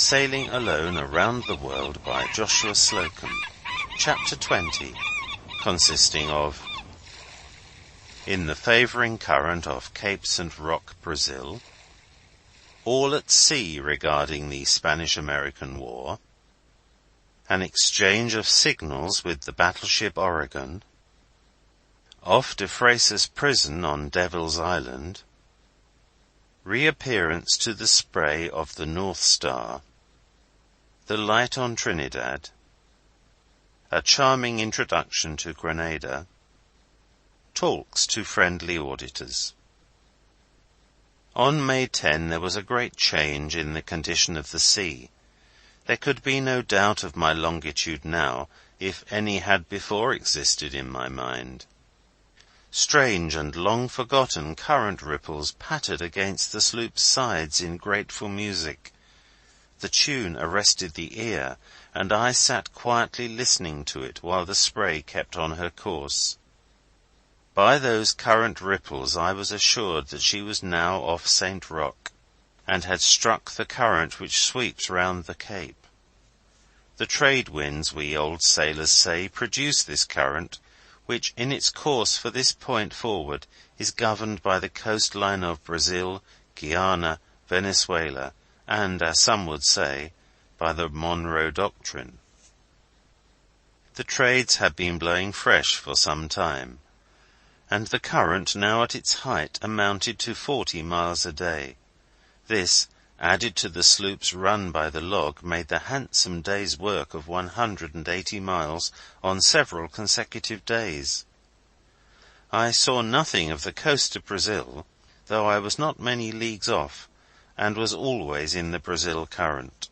Sailing Alone Around the World by Joshua Slocum. Chapter 20, consisting of In the Favouring Current off Cape St. Roque, Brazil, All at Sea regarding the Spanish-American War, An Exchange of Signals with the Battleship Oregon, Off De Freitas Prison on Devil's Island, Reappearance to the Spray of the North Star, The Light on Trinidad, A Charming Introduction to Grenada, Talks to Friendly Auditors. On May 10 there was a great change in the condition of the sea. There could be no doubt of my longitude now, if any had before existed in my mind. Strange and long-forgotten current ripples pattered against the sloop's sides in grateful music. The tune arrested the ear, and I sat quietly listening to it while the spray kept on her course. By those current ripples I was assured that she was now off St. Roque, and had struck the current which sweeps round the cape. The trade winds, we old sailors say, produce this current, which in its course for this point forward is governed by the coastline of Brazil, Guiana, Venezuela, and, as some would say, by the Monroe Doctrine. The trades had been blowing fresh for some time, and the current, now at its height, amounted to 40 miles a day. This, added to the sloop's run by the log, made the handsome day's work of 180 miles on several consecutive days. I saw nothing of the coast of Brazil, though I was not many leagues off, and was always in the Brazil current.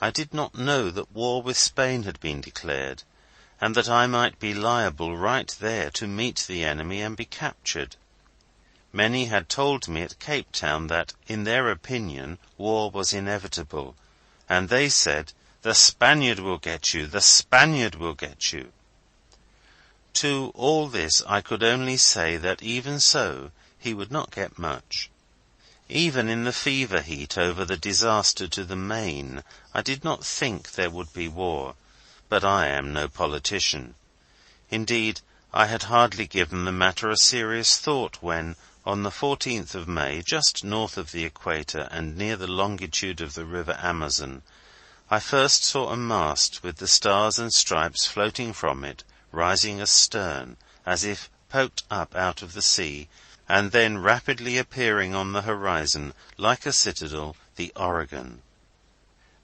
I did not know that war with Spain had been declared, and that I might be liable right there to meet the enemy and be captured. Many had told me at Cape Town that, in their opinion, war was inevitable, and they said, "The Spaniard will get you, the Spaniard will get you." To all this I could only say that even so he would not get much. Even in the fever heat over the disaster to the Maine, I did not think there would be war, but I am no politician. Indeed, I had hardly given the matter a serious thought when, on the 14th of May, just north of the equator and near the longitude of the river Amazon, I first saw a mast with the stars and stripes floating from it, rising astern, as if poked up out of the sea, and then rapidly appearing on the horizon, like a citadel, the Oregon.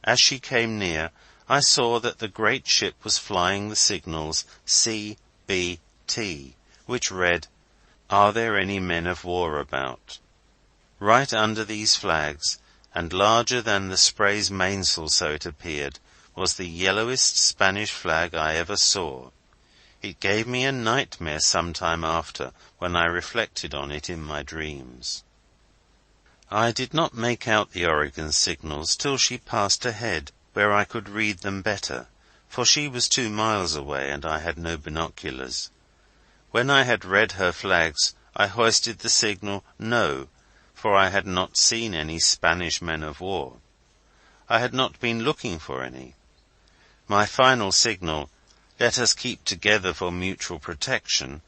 As she came near, I saw that the great ship was flying the signals C.B.T., which read, "Are there any men of war about?" Right under these flags, and larger than the Spray's mainsail, so it appeared, was the yellowest Spanish flag I ever saw. It gave me a nightmare some time after, when I reflected on it in my dreams. I did not make out the Oregon's signals till she passed ahead, where I could read them better, for she was 2 miles away and I had no binoculars. When I had read her flags, I hoisted the signal "No," for I had not seen any Spanish men of war. I had not been looking for any. My final signal, "Let us keep together for mutual protection,"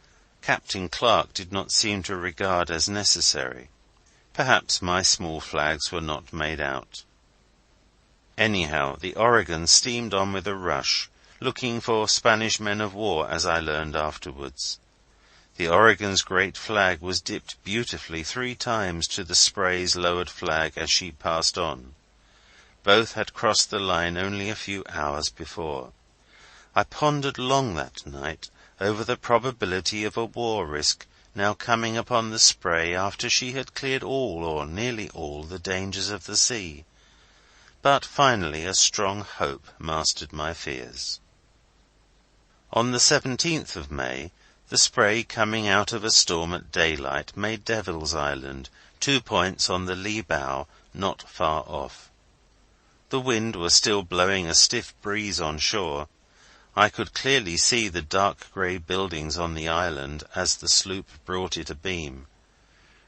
Captain Clark did not seem to regard as necessary. Perhaps my small flags were not made out. Anyhow, the Oregon steamed on with a rush, looking for Spanish men of war, as I learned afterwards. The Oregon's great flag was dipped beautifully 3 times to the Spray's lowered flag as she passed on. Both had crossed the line only a few hours before. I pondered long that night over the probability of a war risk now coming upon the Spray after she had cleared all, or nearly all, the dangers of the sea. But finally a strong hope mastered my fears. On the 17th of May, the Spray, coming out of a storm at daylight, made Devil's Island, 2 points on the lee bow, not far off. The wind was still blowing a stiff breeze on shore. I could clearly see the dark grey buildings on the island as the sloop brought it abeam.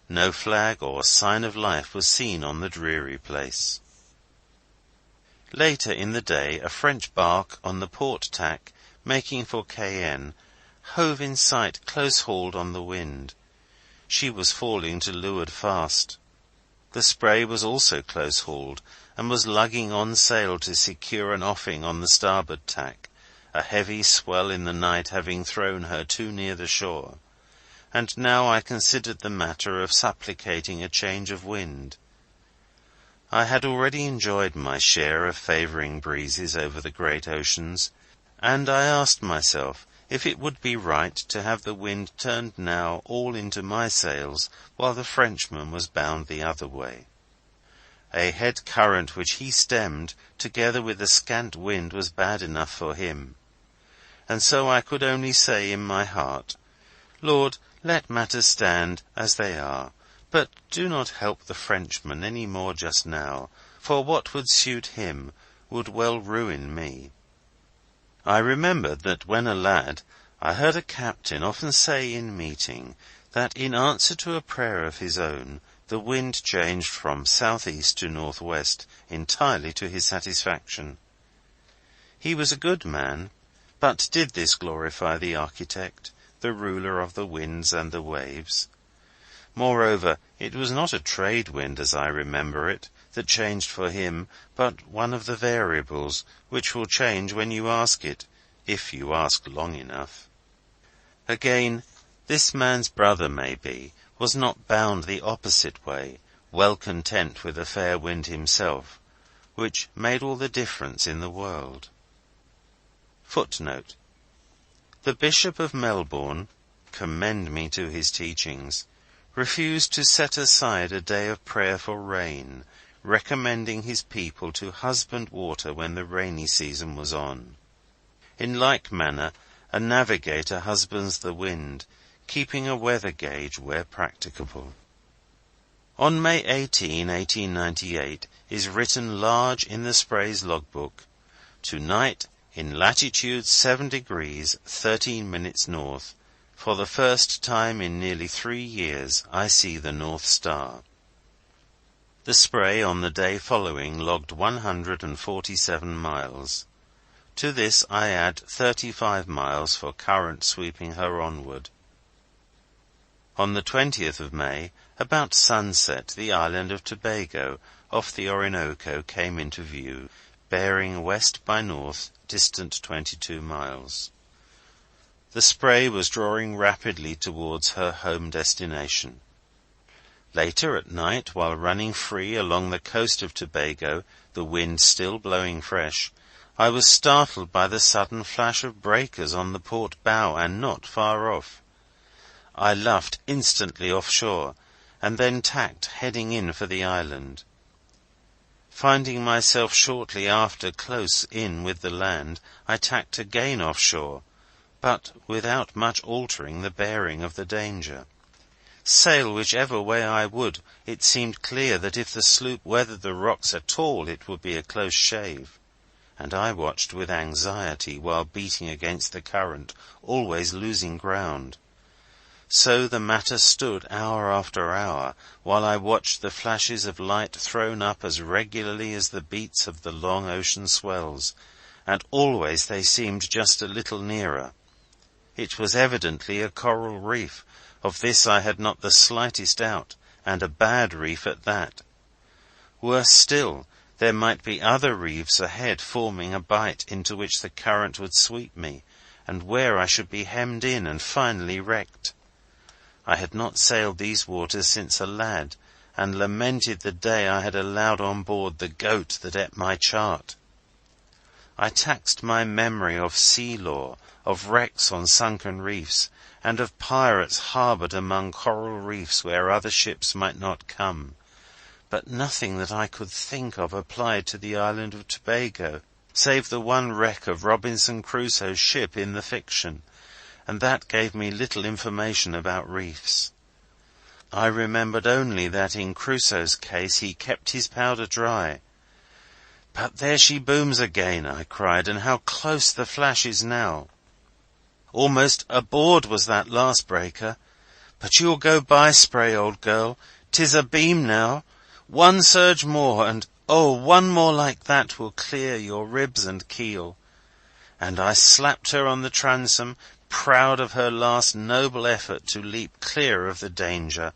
No flag or sign of life was seen on the dreary place. Later in the day, a French barque on the port tack, making for Cayenne, hove in sight close hauled on the wind. She was falling to leeward fast. The Spray was also close hauled, and was lugging on sail to secure an offing on the starboard tack, a heavy swell in the night having thrown her too near the shore. And now I considered the matter of supplicating a change of wind. I had already enjoyed my share of favouring breezes over the great oceans, and I asked myself if it would be right to have the wind turned now all into my sails, while the Frenchman was bound the other way. A head current which he stemmed, together with the scant wind, was bad enough for him. And so I could only say in my heart, Lord, let matters stand as they are, but do not help the Frenchman any more just now, for what would suit him would well ruin me. I remembered that when a lad I heard a captain often say in meeting that in answer to a prayer of his own the wind changed from south-east to north-west entirely to his satisfaction. He was a good man, but did this glorify the architect, the ruler of the winds and the waves? Moreover, it was not a trade wind, as I remember it, that changed for him, but one of the variables, which will change when you ask it, if you ask long enough. Again, this man's brother, maybe, was not bound the opposite way, well content with a fair wind himself, which made all the difference in the world. Footnote: the Bishop of Melbourne, commend me to his teachings, refused to set aside a day of prayer for rain, recommending his people to husband water when the rainy season was on. In like manner, a navigator husbands the wind, keeping a weather gauge where practicable. On May 18, 1898, is written large in the Spray's logbook, "Tonight, in latitude 7 degrees 13 minutes north, for the first time in nearly 3 years I see the North Star." The Spray on the day following logged 147 miles. To this I add 35 miles for current sweeping her onward. On the 20th of May, about sunset, the island of Tobago, off the Orinoco, came into view, bearing west by north, distant 22 miles. The Spray was drawing rapidly towards her home destination. Later at night, while running free along the coast of Tobago, the wind still blowing fresh, I was startled by the sudden flash of breakers on the port bow and not far off. I luffed instantly offshore, and then tacked, heading in for the island. Finding myself shortly after close in with the land, I tacked again offshore, but without much altering the bearing of the danger. Sail whichever way I would, it seemed clear that if the sloop weathered the rocks at all, it would be a close shave, and I watched with anxiety while beating against the current, always losing ground. So the matter stood hour after hour, while I watched the flashes of light thrown up as regularly as the beats of the long ocean swells, and always they seemed just a little nearer. It was evidently a coral reef, of this I had not the slightest doubt, and a bad reef at that. Worse still, there might be other reefs ahead forming a bight into which the current would sweep me, and where I should be hemmed in and finally wrecked. I had not sailed these waters since a lad, and lamented the day I had allowed on board the goat that ate my chart. I taxed my memory of sea lore, of wrecks on sunken reefs, and of pirates harboured among coral reefs where other ships might not come, but nothing that I could think of applied to the island of Tobago, save the one wreck of Robinson Crusoe's ship in the fiction, and that gave me little information about reefs. I remembered only that in Crusoe's case he kept his powder dry. "But there she booms again," I cried, "and how close the flash is now! Almost aboard was that last breaker. But you'll go by, Spray, old girl. 'Tis abeam now. One surge more, and Oh, one more like that will clear your ribs and keel." And I slapped her on the transom, proud of her last noble effort to leap clear of the danger,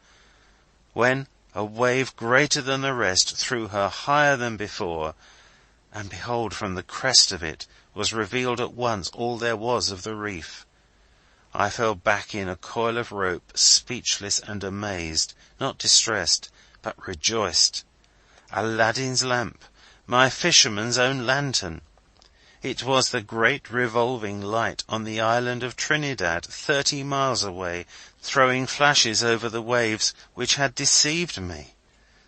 when a wave greater than the rest threw her higher than before, and behold, from the crest of it was revealed at once all there was of the reef. I fell back in a coil of rope, speechless and amazed, not distressed, but rejoiced. Aladdin's lamp, my fisherman's own lantern! It was the great revolving light on the island of Trinidad, 30 miles away, throwing flashes over the waves which had deceived me.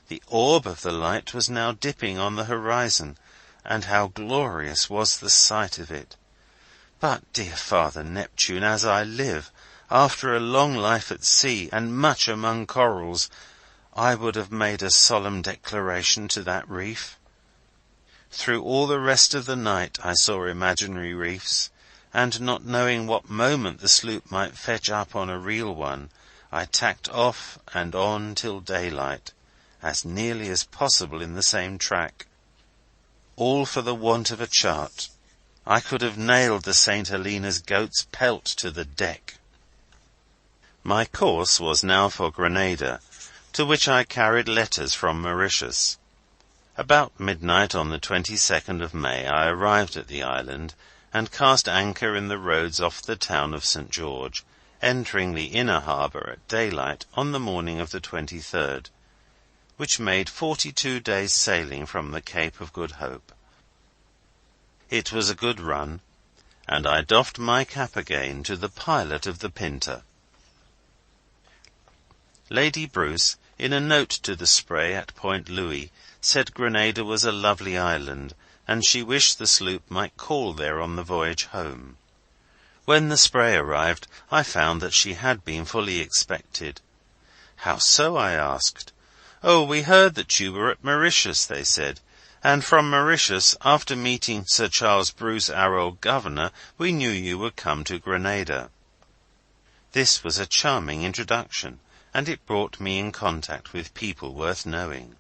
The orb of the light was now dipping on the horizon, and how glorious was the sight of it! But, dear Father Neptune, as I live, after a long life at sea and much among corals, I would have made a solemn declaration to that reef. Through all the rest of the night I saw imaginary reefs, and not knowing what moment the sloop might fetch up on a real one, I tacked off and on till daylight, as nearly as possible in the same track. All for the want of a chart. I could have nailed the St. Helena's goat's pelt to the deck. My course was now for Grenada, to which I carried letters from Mauritius. About midnight on the 22nd of May I arrived at the island, and cast anchor in the roads off the town of St. George, entering the inner harbour at daylight on the morning of the 23rd, which made 42 days' sailing from the Cape of Good Hope. It was a good run, and I doffed my cap again to the pilot of the Pinta. Lady Bruce, in a note to the Spray at Point Louis, said Grenada was a lovely island, and she wished the sloop might call there on the voyage home. When the Spray arrived, I found that she had been fully expected. "How so?" I asked. "Oh, we heard that you were at Mauritius," they said, "and from Mauritius, after meeting Sir Charles Bruce, our old governor, we knew you would come to Grenada." This was a charming introduction, and it brought me in contact with people worth knowing.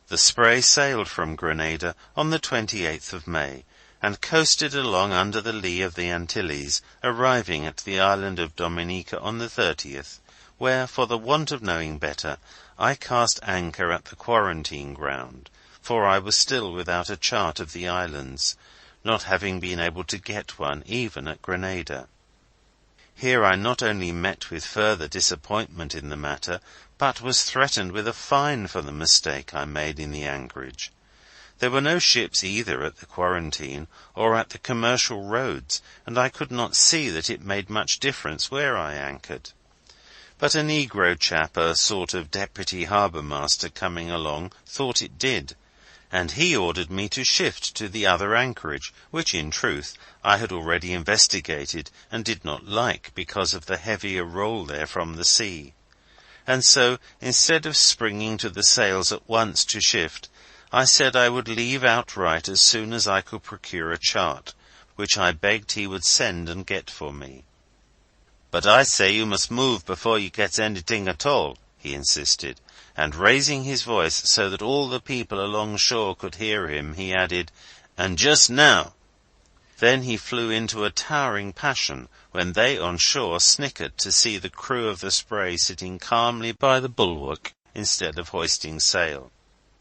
The Spray sailed from Grenada on the 28th of May, and coasted along under the lee of the Antilles, arriving at the island of Dominica on the 30th, where, for the want of knowing better, I cast anchor at the quarantine ground, for I was still without a chart of the islands, not having been able to get one even at Grenada. Here I not only met with further disappointment in the matter, but was threatened with a fine for the mistake I made in the anchorage. There were no ships either at the quarantine or at the commercial roads, and I could not see that it made much difference where I anchored. But a negro chap, a sort of deputy harbour master, coming along, thought it did, and he ordered me to shift to the other anchorage, which, in truth, I had already investigated and did not like because of the heavier roll there from the sea. And so, instead of springing to the sails at once to shift, I said I would leave outright as soon as I could procure a chart, which I begged he would send and get for me. "But I say you must move before you get anything at all," he insisted, and raising his voice so that all the people along shore could hear him, he added, "And just now." Then he flew into a towering passion when they on shore snickered to see the crew of the Spray sitting calmly by the bulwark instead of hoisting sail.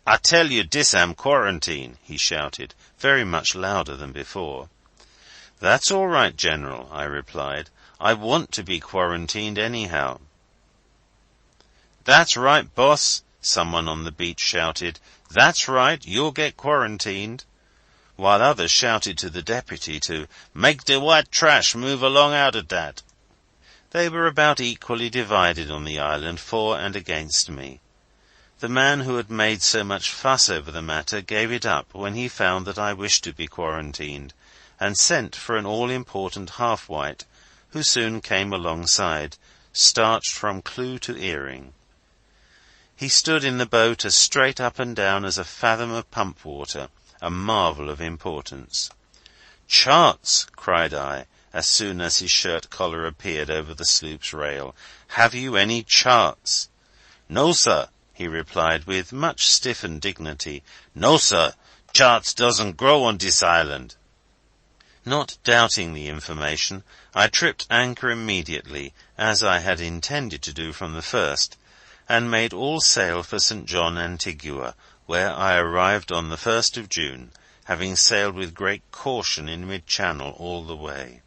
"I tell you dis am quarantine," he shouted, very much louder than before. "That's all right, General," I replied. "I want to be quarantined anyhow." "That's right, boss," someone on the beach shouted. "That's right, you'll get quarantined," while others shouted to the deputy to "make de white trash move along out of dat." They were about equally divided on the island, for and against me. The man who had made so much fuss over the matter gave it up when he found that I wished to be quarantined, and sent for an all-important half-white, who soon came alongside, starched from clew to earring. He stood in the boat as straight up and down as a fathom of pump water, a marvel of importance. "Charts!" cried I, as soon as his shirt collar appeared over the sloop's rail. "Have you any charts?" "No, sir," he replied, with much stiffened dignity. "No, sir. Charts doesn't grow on this island." Not doubting the information, I tripped anchor immediately, as I had intended to do from the first, and made all sail for St. John, Antigua, where I arrived on the 1st of June, having sailed with great caution in mid-channel all the way.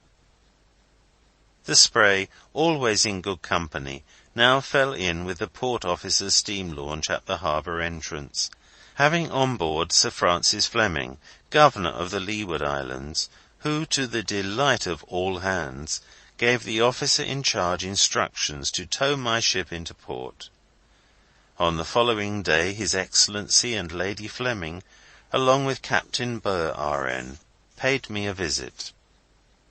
The Spray, always in good company, now fell in with the port officer's steam launch at the harbour entrance, having on board Sir Francis Fleming, Governor of the Leeward Islands, who, to the delight of all hands, gave the officer in charge instructions to tow my ship into port. On the following day His Excellency and Lady Fleming, along with Captain Burr, R.N., paid me a visit.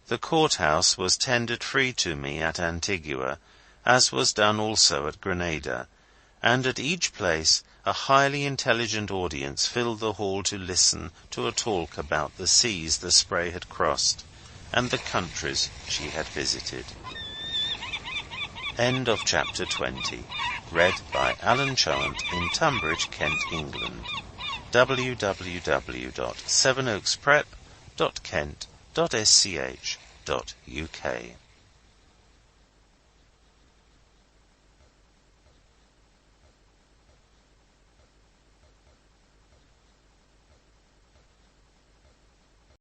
The court-house was tendered free to me at Antigua, as was done also at Grenada, and at each place a highly intelligent audience filled the hall to listen to a talk about the seas the Spray had crossed, and the countries she had visited. End of chapter 20. Read by Alan Chant in Tunbridge, Kent, England. www.sevenoaksprep.kent.sch.uk